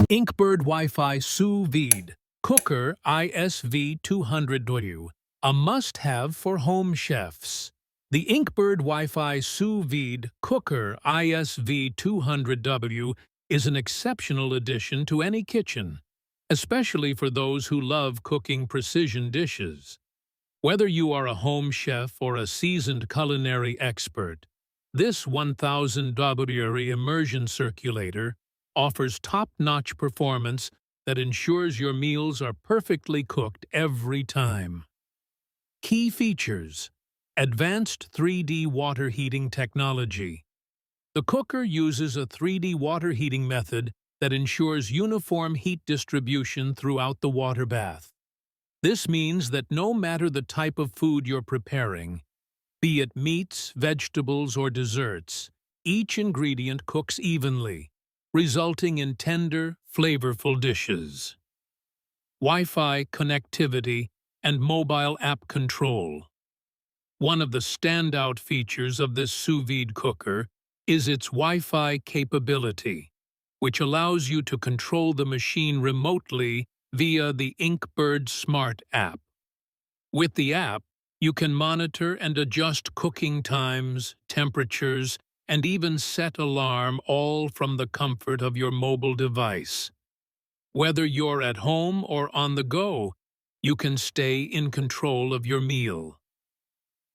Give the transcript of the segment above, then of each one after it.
Inkbird Wi-Fi Sous Vide Cooker ISV-200W, a must-have for home chefs. The Inkbird Wi-Fi Sous Vide Cooker ISV-200W is an exceptional addition to any kitchen, especially for those who love cooking precision dishes. Whether you are a home chef or a seasoned culinary expert, this 1000W immersion circulator offers top-notch performance that ensures your meals are perfectly cooked every time. Key features: advanced 3D water heating technology. The cooker uses a 3D water heating method that ensures uniform heat distribution throughout the water bath. This means that no matter the type of food you're preparing, be it meats, vegetables, or desserts, each ingredient cooks evenly, resulting in tender, flavorful dishes. Wi-Fi connectivity and mobile app control. One of the standout features of this sous vide cooker is its Wi-Fi capability, which allows you to control the machine remotely via the Inkbird Smart App. With the app, you can monitor and adjust cooking times, temperatures, and even set alarm, all from the comfort of your mobile device. Whether you're at home or on the go, you can stay in control of your meal.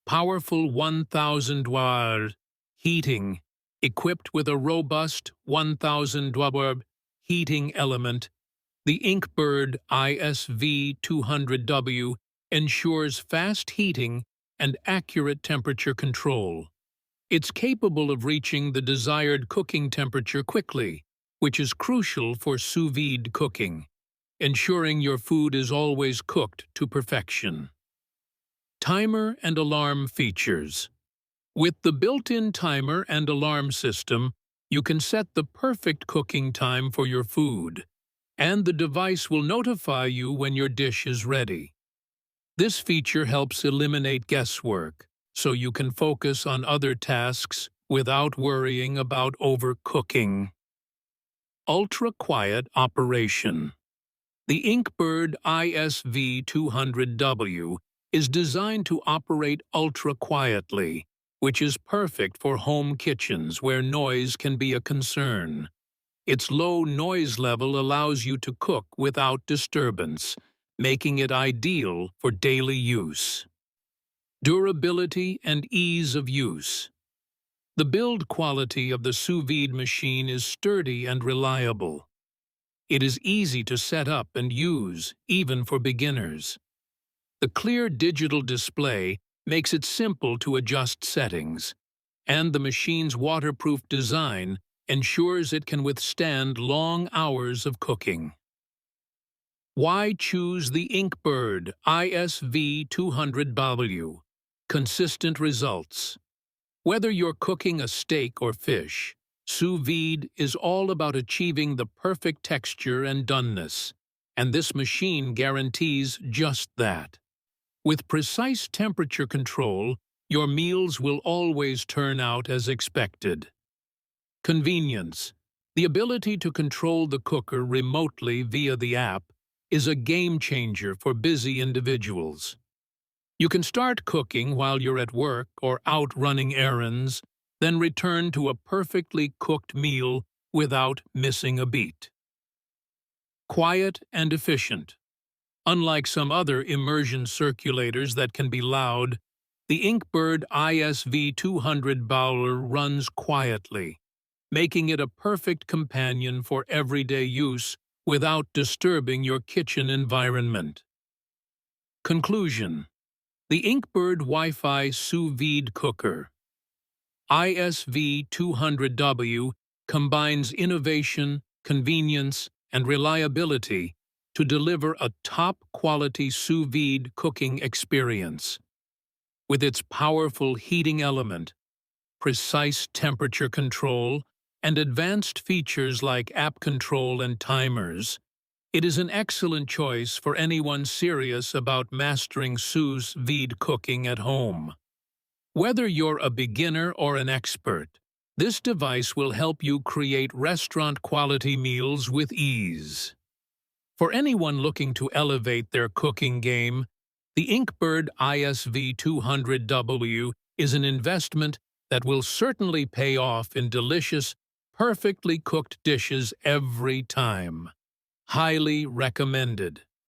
Powerful 1000W heating, equipped with a robust 1000W heating element, the Inkbird ISV-200W ensures fast heating and accurate temperature control. It's capable of reaching the desired cooking temperature quickly, which is crucial for sous vide cooking, ensuring your food is always cooked to perfection. Timer and alarm features. With the built-in timer and alarm system, you can set the perfect cooking time for your food, and the device will notify you when your dish is ready. This feature helps eliminate guesswork, so you can focus on other tasks without worrying about overcooking. Ultra-quiet operation. The Inkbird ISV-200W is designed to operate ultra-quietly, which is perfect for home kitchens where noise can be a concern. Its low noise level allows you to cook without disturbance, making it ideal for daily use. Durability and ease of use. The build quality of the sous vide machine is sturdy and reliable. It is easy to set up and use, even for beginners. The clear digital display makes it simple to adjust settings, and the machine's waterproof design ensures it can withstand long hours of cooking. Why choose the Inkbird ISV-200W? Consistent results. Whether you're cooking a steak or fish, sous vide is all about achieving the perfect texture and doneness, and this machine guarantees just that. With precise temperature control, your meals will always turn out as expected. Convenience. The ability to control the cooker remotely via the app is a game-changer for busy individuals. You can start cooking while you're at work or out running errands, then return to a perfectly cooked meal without missing a beat. Quiet and efficient. Unlike some other immersion circulators that can be loud, the Inkbird ISV-200W runs quietly, making it a perfect companion for everyday use without disturbing your kitchen environment. Conclusion. The Inkbird Wi-Fi Sous Vide Cooker ISV-200W combines innovation, convenience, and reliability to deliver a top-quality sous vide cooking experience. With its powerful heating element, precise temperature control, and advanced features like app control and timers, it is an excellent choice for anyone serious about mastering sous vide cooking at home. Whether you're a beginner or an expert, this device will help you create restaurant-quality meals with ease. For anyone looking to elevate their cooking game, the Inkbird ISV-200W is an investment that will certainly pay off in delicious, perfectly cooked dishes every time. Highly recommended.